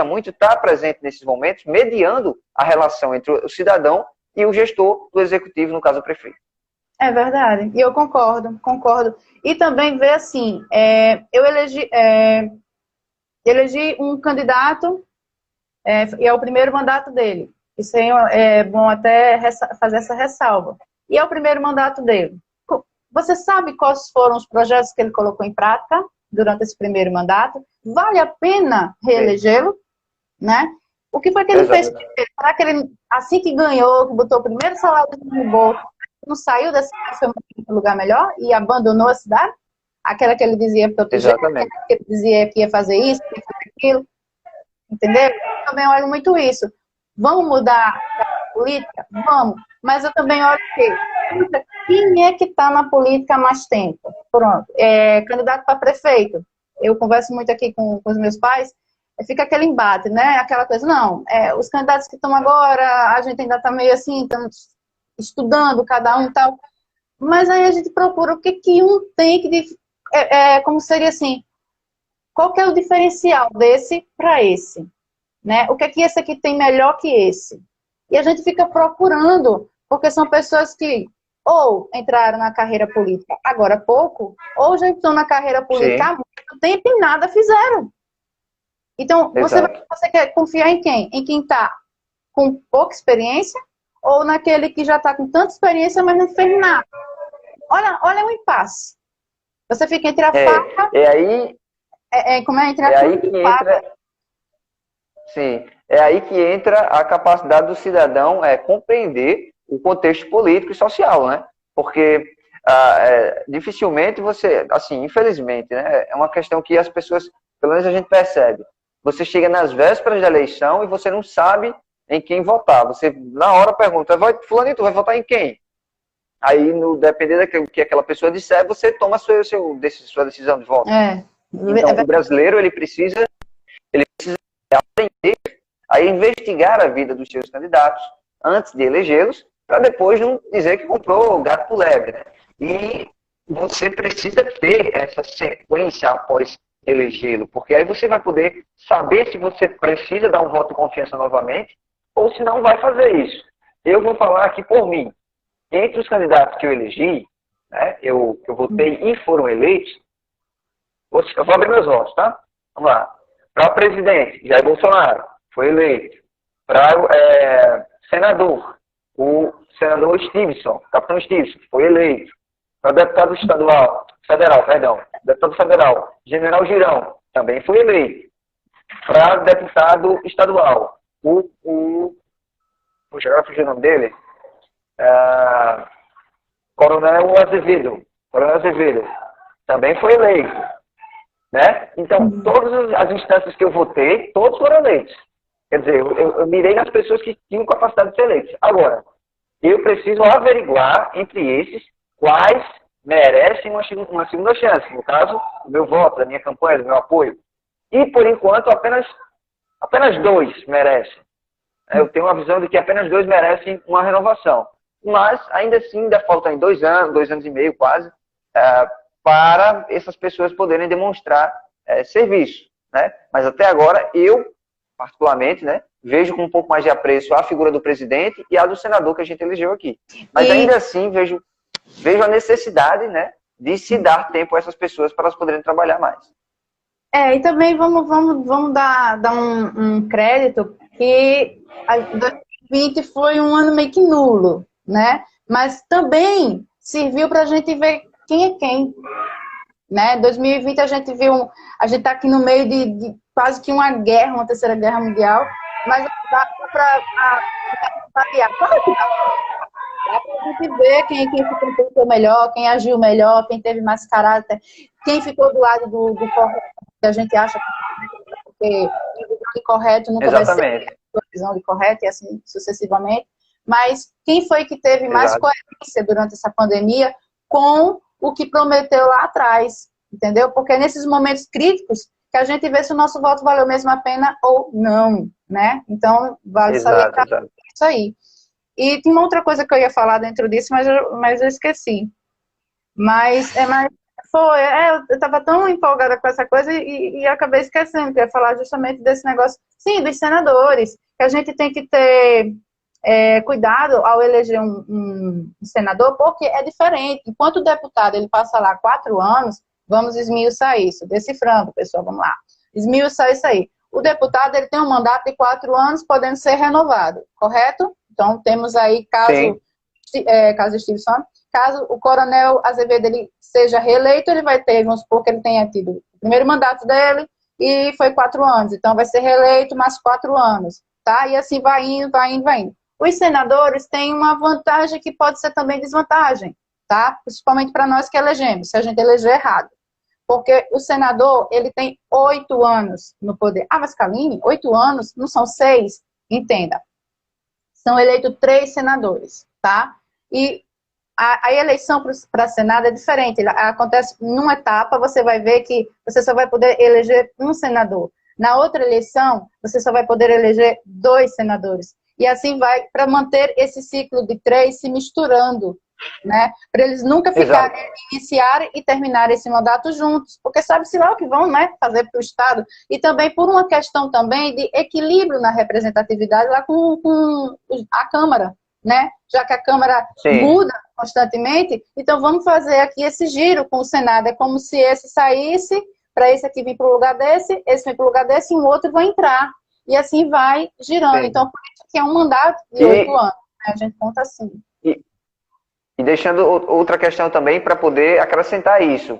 muito estar presente nesses momentos, mediando a relação entre o cidadão e o gestor do executivo, no caso o prefeito. É verdade, e eu concordo. E também ver assim, eu elegi um candidato, e é o primeiro mandato dele. Isso aí é bom até fazer essa ressalva. E é o primeiro mandato dele. Você sabe quais foram os projetos que ele colocou em prática durante esse primeiro mandato? Vale a pena reelegê-lo? Né? O que foi que ele fez? Será que ele, assim que ganhou, que botou o primeiro salário no bolso, não saiu dessa foi um lugar melhor e abandonou a cidade? Aquela que ele dizia proteger, aquela que ele dizia que ia fazer isso, que ia fazer aquilo. Entendeu? Eu também olho muito isso. Vamos mudar a política? Vamos. Mas eu também olho que quem é que está na política há mais tempo? Pronto. Candidato para prefeito. Eu converso muito aqui com os meus pais, fica aquele embate, né? Aquela coisa, não, os candidatos que estão agora, a gente ainda está meio assim, estamos estudando cada um e tal. Mas aí a gente procura o que um tem que... como seria assim, qual que é o diferencial desse para esse? Né? O que é que esse aqui tem melhor que esse? E a gente fica procurando, porque são pessoas que ou entraram na carreira política agora há pouco, ou já estão na carreira política há muito tempo e nada fizeram. Então, você quer confiar em quem? Em quem está com pouca experiência ou naquele que já está com tanta experiência, mas não fez nada? Olha o impasse. Você fica entre a faca... Sim, é aí que entra a capacidade do cidadão compreender o contexto político e social, né? Porque dificilmente você, assim, infelizmente, né? É uma questão que as pessoas, pelo menos a gente percebe. Você chega nas vésperas da eleição e você não sabe em quem votar. Você, na hora, pergunta, Fulanito, vai votar em quem? Aí, dependendo do que aquela pessoa disser, você toma a sua decisão de voto. Então, o brasileiro, ele precisa aprender a investigar a vida dos seus candidatos antes de elegê-los, para depois não dizer que comprou gato por lebre, né? E você precisa ter essa sequência após elegê-lo, porque aí você vai poder saber se você precisa dar um voto de confiança novamente ou se não vai fazer isso. Eu vou falar aqui por mim. Entre os candidatos que eu elegi, né, eu votei e foram eleitos, eu vou abrir meus votos, tá? Vamos lá. Para presidente, Jair Bolsonaro, foi eleito. Para senador, o senador Stevenson, capitão Stevenson, foi eleito. Para deputado deputado federal, general Girão, também foi eleito. Para deputado estadual, puxa, agora fugiu o nome dele, Coronel Azevedo, também foi eleito. Né? Então, todas as instâncias que eu votei, todos foram eleitos. Quer dizer, eu mirei nas pessoas que tinham capacidade de ser eleitos. Agora, eu preciso averiguar entre esses quais merecem uma segunda chance. No caso, o meu voto, da minha campanha, do meu apoio. E, por enquanto, apenas 2 merecem. Eu tenho uma visão de que apenas 2 merecem uma renovação. Mas, ainda assim, ainda faltam 2 anos e meio quase, para essas pessoas poderem demonstrar serviço. Né? Mas, até agora, eu, particularmente, né, vejo com um pouco mais de apreço a figura do presidente e a do senador que a gente elegeu aqui. Mas, ainda assim, vejo a necessidade, né, de se dar tempo a essas pessoas para elas poderem trabalhar mais. E também vamos dar um crédito que 2020 foi um ano meio que nulo, né? Mas também serviu para a gente ver quem é quem, né? 2020 a gente está aqui no meio de quase que uma terceira guerra mundial, mas dá para variar. Claro que dá para a gente ver quem se comportou melhor, quem agiu melhor, quem teve mais caráter, quem ficou do lado do correto, que a gente acha que de correto nunca vai ser a visão de correto e assim sucessivamente. Mas quem foi que teve mais coerência durante essa pandemia com o que prometeu lá atrás, entendeu? Porque é nesses momentos críticos que a gente vê se o nosso voto valeu mesmo a pena ou não, né? Então, vale salientar isso aí. E tem uma outra coisa que eu ia falar dentro disso, mas eu esqueci. Eu estava tão empolgada com essa coisa e acabei esquecendo, que eu ia falar justamente desse negócio, sim, dos senadores, que a gente tem que ter cuidado ao eleger um senador, porque é diferente. Enquanto o deputado ele passa lá 4 anos, vamos esmiuçar isso, decifrando, pessoal, vamos lá. Esmiuçar isso aí. O deputado ele tem um mandato de 4 anos, podendo ser renovado, correto? Então, temos aí, caso Stevenson, caso o coronel Azevedo ele seja reeleito, ele vai ter, vamos supor que ele tenha tido o primeiro mandato dele e foi 4 anos. Então, vai ser reeleito mais 4 anos, tá? E assim vai indo. Os senadores têm uma vantagem que pode ser também desvantagem, tá? Principalmente para nós que elegemos, se a gente eleger errado. Porque o senador, ele tem 8 anos no poder. Mas, Kaline, 8 anos não são 6? Entenda. São eleitos 3 senadores, tá? E a eleição para Senado é diferente. Acontece numa etapa, você vai ver que você só vai poder eleger um senador. Na outra eleição, você só vai poder eleger 2 senadores. E assim vai, para manter esse ciclo de 3 se misturando, né? Para eles nunca iniciarem e terminarem esse mandato juntos, porque sabe-se lá o que vão, né, fazer para o Estado. E também por uma questão também de equilíbrio na representatividade lá com a Câmara, né? Já que a Câmara muda constantemente, então vamos fazer aqui esse giro com o Senado. É como se esse saísse, para esse aqui vir para o lugar desse, esse vem para o lugar desse e um outro vai entrar. E assim vai girando. Sim. Então, por isso que é um mandato de 8 anos. Né? A gente conta assim. E deixando outra questão também para poder acrescentar isso.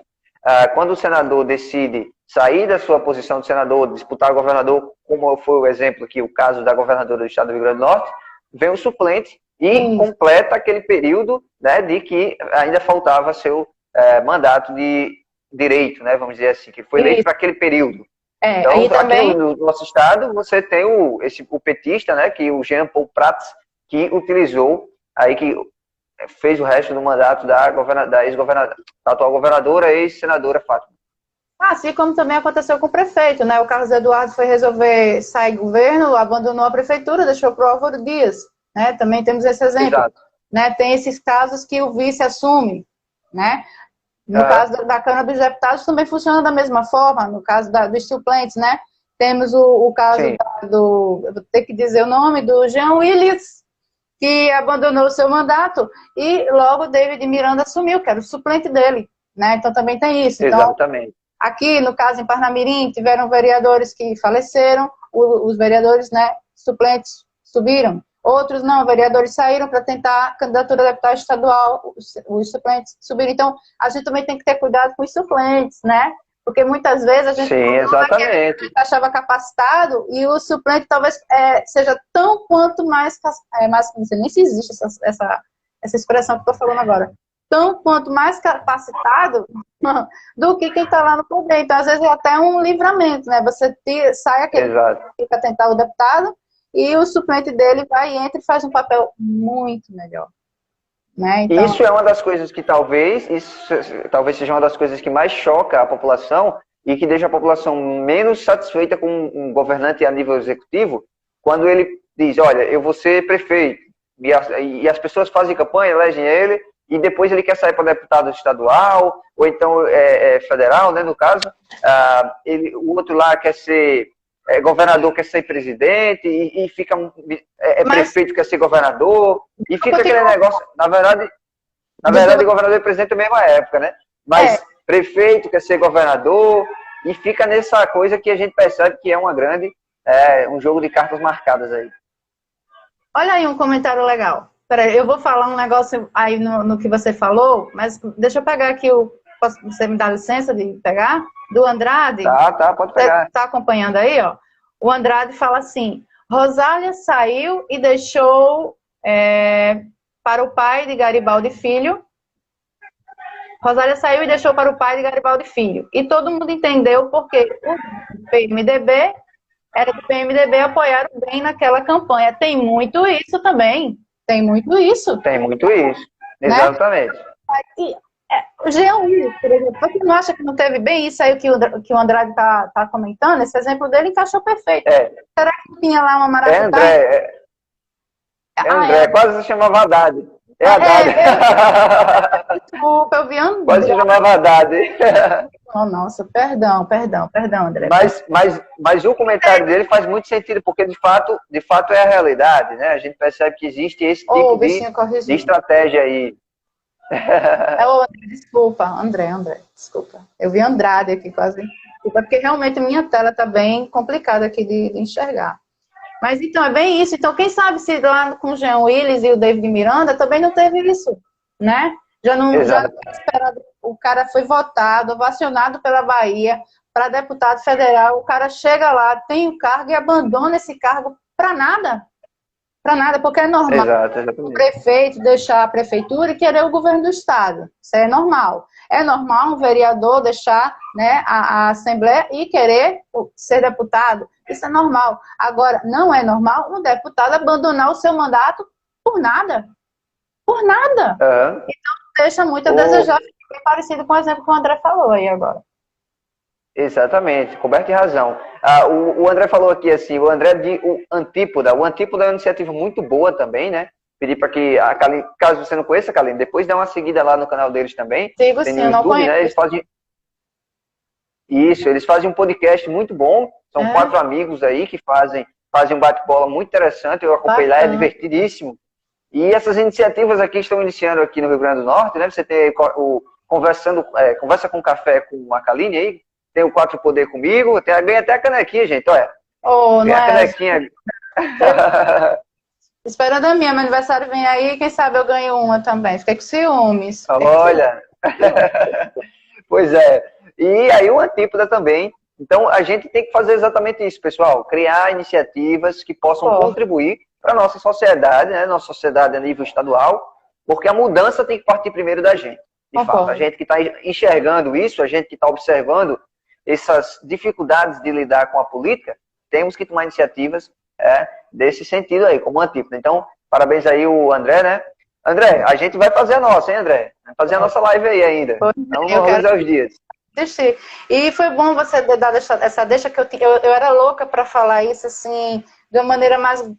Quando o senador decide sair da sua posição de senador, disputar o governador, como foi o exemplo aqui, o caso da governadora do estado do Rio Grande do Norte, vem o suplente e completa aquele período, né, de que ainda faltava seu mandato de direito, né, vamos dizer assim, que foi eleito para aquele período. Então, aqui também no nosso estado, você tem o petista, né, que o Jean Paul Prats, que utilizou, aí que fez o resto do mandato da atual governadora e ex-senadora Fátima. Assim como também aconteceu com o prefeito, né? O Carlos Eduardo foi resolver sair do governo, abandonou a prefeitura, deixou para o Álvaro Dias, né? Também temos esse exemplo. Exato. Né? Tem esses casos que o vice assume, né? No caso da Câmara dos Deputados também funciona da mesma forma, no caso dos suplentes, né? Temos o caso do, eu vou ter que dizer o nome, do Jean Willis, que abandonou o seu mandato e logo David Miranda assumiu, que era o suplente dele, né? Então também tem isso. Então, exatamente. aqui, no caso, em Parnamirim, tiveram vereadores que faleceram, os vereadores, né, suplentes subiram. Outros não, vereadores saíram para tentar a candidatura a deputado estadual, os suplentes subiram. Então, a gente também tem que ter cuidado com os suplentes, né? Porque muitas vezes a gente achava capacitado e o suplente talvez seja tão quanto mais, não sei nem se existe essa expressão que eu estou falando agora, tão quanto mais capacitado do que quem está lá no poder. Então, às vezes é até um livramento, né? Você sai aquele que fica tentar o deputado e o suplente dele vai e entra e faz um papel muito melhor. Né? Então, isso é uma das coisas que talvez seja uma das coisas que mais choca a população e que deixa a população menos satisfeita com um governante a nível executivo, quando ele diz, olha, eu vou ser prefeito, e as pessoas fazem campanha, elegem ele, e depois ele quer sair para deputado estadual, ou então federal, né, no caso, o outro lá quer ser governador, quer ser presidente, e fica prefeito, quer ser governador, e fica aquele negócio, na verdade, governador e presidente é a mesma época, né? Mas prefeito quer ser governador, e fica nessa coisa que a gente percebe que é uma grande, um jogo de cartas marcadas aí. Olha aí um comentário legal. Peraí, eu vou falar um negócio aí no que você falou, mas deixa eu pegar aqui você me dá licença de pegar? Do Andrade. Tá, pode pegar. Você tá acompanhando aí, ó? O Andrade fala assim, Rosália saiu e deixou para o pai de Garibaldi Filho. Rosália saiu e deixou para o pai de Garibaldi Filho. E todo mundo entendeu porque o PMDB era do PMDB apoiar o bem naquela campanha. Tem muito isso também. Tem muito isso. Tem muito isso. Né? Exatamente. O Jean Willis, por exemplo, você não acha que não teve bem isso aí que o Andrade tá comentando? Esse exemplo dele encaixou perfeito. Será que não tinha lá uma maracutaia? André, quase se chamava Haddad. Haddad. Desculpa, eu vi André. Quase se chamava Haddad. Oh, nossa, perdão, André. Mas o comentário dele faz muito sentido, porque de fato é a realidade, né? A gente percebe que existe esse tipo de estratégia aí. André, desculpa. Eu vi Andrade aqui quase. Desculpa, porque realmente a minha tela tá bem complicada aqui de enxergar. Mas então, é bem isso. Então, quem sabe se lá com o Jean Willis e o David Miranda também não teve isso, né? Já não esperado. O cara foi votado, ovacionado pela Bahia para deputado federal. O cara chega lá, tem o cargo e abandona esse cargo para nada. Para nada, porque é normal o prefeito deixar a prefeitura e querer o governo do estado. Isso é normal. É normal um vereador deixar, né, a Assembleia e querer ser deputado. Isso é normal. Agora, não é normal um deputado abandonar o seu mandato por nada. Por nada. Então, deixa muito a desejar. É parecido com o exemplo que o André falou aí agora. Exatamente, coberto de razão. O André falou aqui assim, o André de Antípoda. O Antípoda é uma iniciativa muito boa também, né? Pedir para que a Kaline, caso você não conheça, Kaline, depois dá uma seguida lá no canal deles também. Sigo sim, eu não conheço. Né? Eles fazem um podcast muito bom. São 4 amigos aí que fazem um bate-bola muito interessante. Eu acompanhei lá, é divertidíssimo. E essas iniciativas aqui estão iniciando aqui no Rio Grande do Norte, né? Você tem Conversa com Café com a Kaline aí. Tem o 4 Poder comigo, ganha até a canequinha, gente, olha. Tem a canequinha. Esperando a minha, meu aniversário vem aí, quem sabe eu ganho uma também. Fiquei com ciúmes. Olha. Pois é. E aí o Antípoda também. Então a gente tem que fazer exatamente isso, pessoal. Criar iniciativas que possam contribuir para a nossa sociedade, né? Nossa sociedade a nível estadual, porque a mudança tem que partir primeiro da gente. De fato, a gente que está enxergando isso, a gente que está observando essas dificuldades de lidar com a política, temos que tomar iniciativas desse sentido aí, como o Antípoda. Então, parabéns aí o André, né? André, a gente vai fazer a nossa, hein, André? Vai fazer a nossa live aí ainda. Vamos organizar os dias. E foi bom você dar essa deixa que eu era louca para falar isso, assim, de uma maneira mais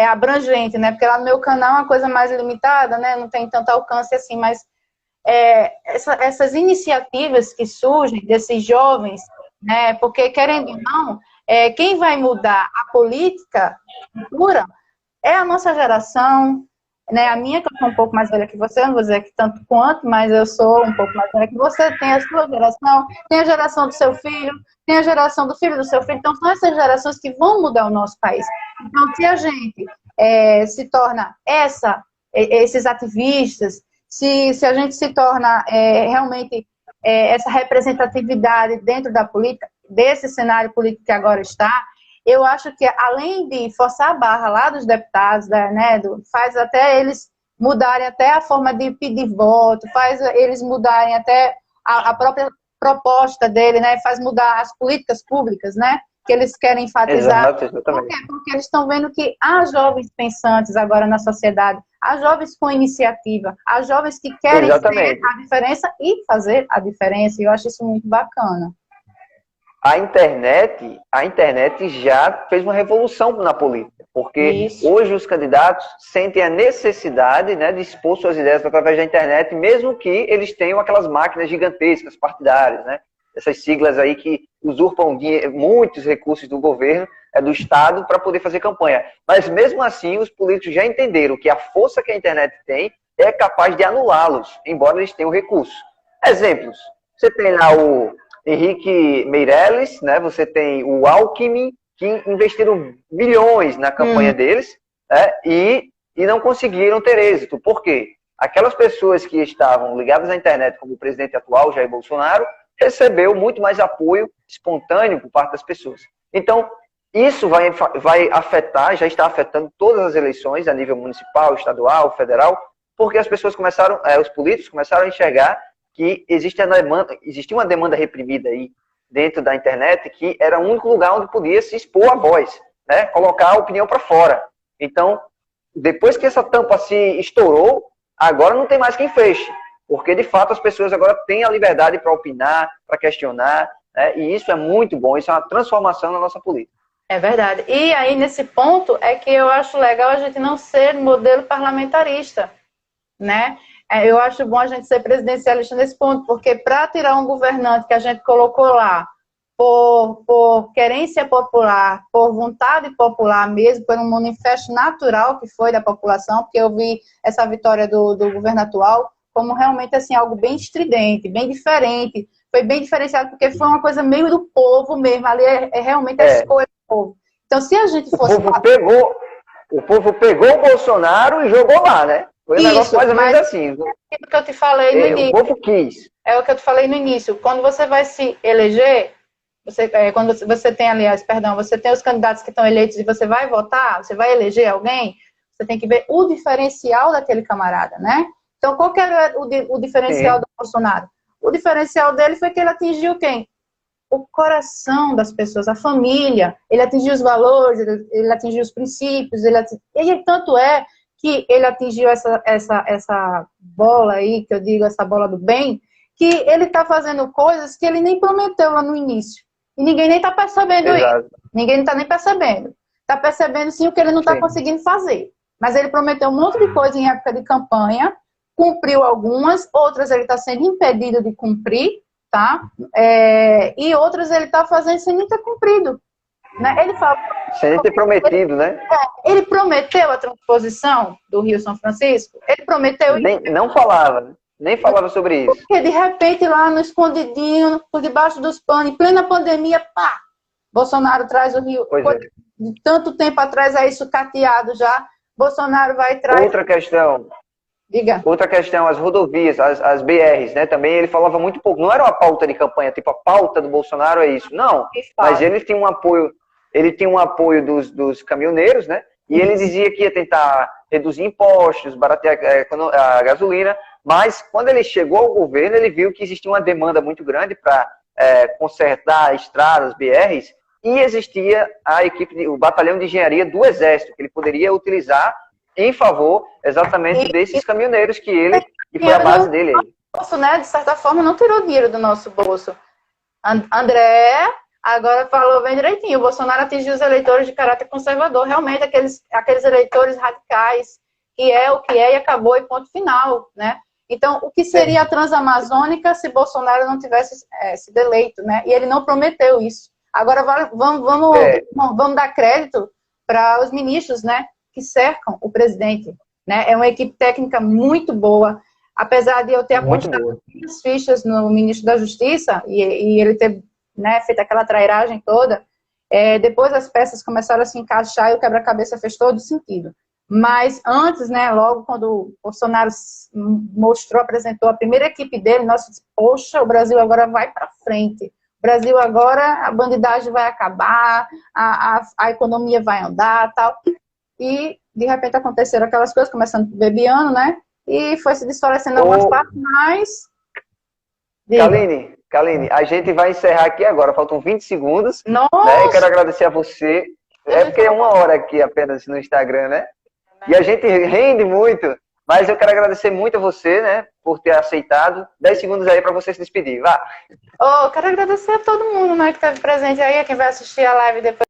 abrangente, né? Porque lá no meu canal é uma coisa mais limitada, né? Não tem tanto alcance assim, mas essas iniciativas que surgem desses jovens, né? Porque, querendo ou não, quem vai mudar a política futura é a nossa geração, né? A minha, que eu sou um pouco mais velha que você, eu não vou dizer que tanto quanto, mas eu sou um pouco mais velha que você, tem a sua geração, tem a geração do seu filho, tem a geração do filho do seu filho, então são essas gerações que vão mudar o nosso país. Então, se a gente se torna esses ativistas, se a gente se torna realmente essa representatividade dentro da política, desse cenário político que agora está, eu acho que, além de forçar a barra lá dos deputados, né, faz até eles mudarem até a forma de pedir voto, faz eles mudarem até a própria proposta dele, né, faz mudar as políticas públicas, né, que eles querem enfatizar. Exatamente. Por quê? Porque eles estão vendo que há jovens pensantes agora na sociedade, há jovens com iniciativa, há jovens que querem ser a diferença e fazer a diferença, e eu acho isso muito bacana. A internet já fez uma revolução na política, porque hoje os candidatos sentem a necessidade, né, de expor suas ideias através da internet, mesmo que eles tenham aquelas máquinas gigantescas, partidárias, né? Essas siglas aí que usurpam muitos recursos do governo, do Estado, para poder fazer campanha. Mas mesmo assim, os políticos já entenderam que a força que a internet tem é capaz de anulá-los, embora eles tenham recursos. Exemplos, você tem lá o Henrique Meirelles, né? Você tem o Alckmin, que investiram bilhões na campanha deles, né? E não conseguiram ter êxito. Por quê? Aquelas pessoas que estavam ligadas à internet, como o presidente atual, Jair Bolsonaro, recebeu muito mais apoio espontâneo por parte das pessoas. Então, isso vai afetar, já está afetando todas as eleições a nível municipal, estadual, federal, porque as pessoas começaram, os políticos começaram a enxergar que existia uma demanda reprimida aí dentro da internet, que era o único lugar onde podia se expor a voz, né? Colocar a opinião para fora. Então, depois que essa tampa se estourou, agora não tem mais quem feche, porque de fato as pessoas agora têm a liberdade para opinar, para questionar, né? E isso é muito bom, isso é uma transformação na nossa política. É verdade. E aí, nesse ponto, é que eu acho legal a gente não ser modelo parlamentarista, né? Eu acho bom a gente ser presidencialista nesse ponto, porque para tirar um governante que a gente colocou lá por querência popular, por vontade popular mesmo, por um manifesto natural que foi da população, porque eu vi essa vitória do governo atual como realmente assim, algo bem estridente, bem diferente, foi bem diferenciado, porque foi uma coisa meio do povo mesmo, ali realmente a escolha do povo. Então, se a gente fosse... O povo pegou o Bolsonaro e jogou lá, né? Foi um negócio mais ou menos assim. É o que eu te falei no início. O povo quis. É o que eu te falei no início. Quando você vai se eleger, quando você tem, aliás, você tem os candidatos que estão eleitos e você vai votar, você vai eleger alguém, você tem que ver o diferencial daquele camarada, né? Então, qual que era o diferencial do Bolsonaro? O diferencial dele foi que ele atingiu quem? O coração das pessoas, a família. Ele atingiu os valores, ele atingiu os princípios, e tanto é que ele atingiu essa bola aí, que eu digo, essa bola do bem, que ele está fazendo coisas que ele nem prometeu lá no início. E ninguém nem está percebendo isso. Ninguém não está nem percebendo. Está percebendo, sim, o que ele não está conseguindo fazer. Mas ele prometeu um monte de coisa em época de campanha, cumpriu algumas, outras ele está sendo impedido de cumprir, tá? E outras ele está fazendo sem nem ter cumprido. Né? Ele fala... Sem nem ter prometido, né? Ele prometeu a transposição do Rio São Francisco? Ele prometeu... Não falava, nem falava sobre isso. Porque de repente lá no escondidinho, por debaixo dos panos, em plena pandemia, pá! Bolsonaro traz o Rio... De tanto tempo atrás aí sucateado já, Bolsonaro vai trazer... Outra questão... Diga. Outra questão, as rodovias, as BRs, né? Também ele falava muito pouco. Não era uma pauta de campanha, tipo a pauta do Bolsonaro é isso. Não, mas ele tinha um apoio dos caminhoneiros, né? E ele dizia que ia tentar reduzir impostos, baratear a gasolina, mas quando ele chegou ao governo, ele viu que existia uma demanda muito grande para consertar estradas, BRs, e existia o batalhão de engenharia do Exército, que ele poderia utilizar em favor exatamente desses caminhoneiros que foi a base dele. Né, de certa forma, não tirou dinheiro do nosso bolso. André agora falou bem direitinho, o Bolsonaro atingiu os eleitores de caráter conservador, realmente aqueles eleitores radicais, que é o que é e acabou e ponto final, né? Então, o que seria a Transamazônica se Bolsonaro não tivesse sido eleito, né? E ele não prometeu isso. Agora, vamos dar crédito para os ministros, né, que cercam o presidente. Né? É uma equipe técnica muito boa. Apesar de eu ter apostado muitas fichas no ministro da Justiça e ele ter, né, feito aquela trairagem toda, depois as peças começaram a se encaixar e o quebra-cabeça fez todo sentido. Mas antes, né, logo quando o Bolsonaro apresentou a primeira equipe dele, nós disse, poxa, o Brasil agora vai para frente. O Brasil agora, a bandidagem vai acabar, a economia vai andar, tal. E, de repente, aconteceram aquelas coisas, começando por Bebiano, né? E foi se desfalecendo algumas partes, mas... Kaline, a gente vai encerrar aqui agora, faltam 20 segundos. Nossa! Né? Eu quero agradecer a você. É porque é 1 hora aqui apenas no Instagram, né? E a gente rende muito, mas eu quero agradecer muito a você, né, por ter aceitado. 10 segundos aí para você se despedir, vá. Quero agradecer a todo mundo, né, que esteve presente aí, a quem vai assistir a live depois.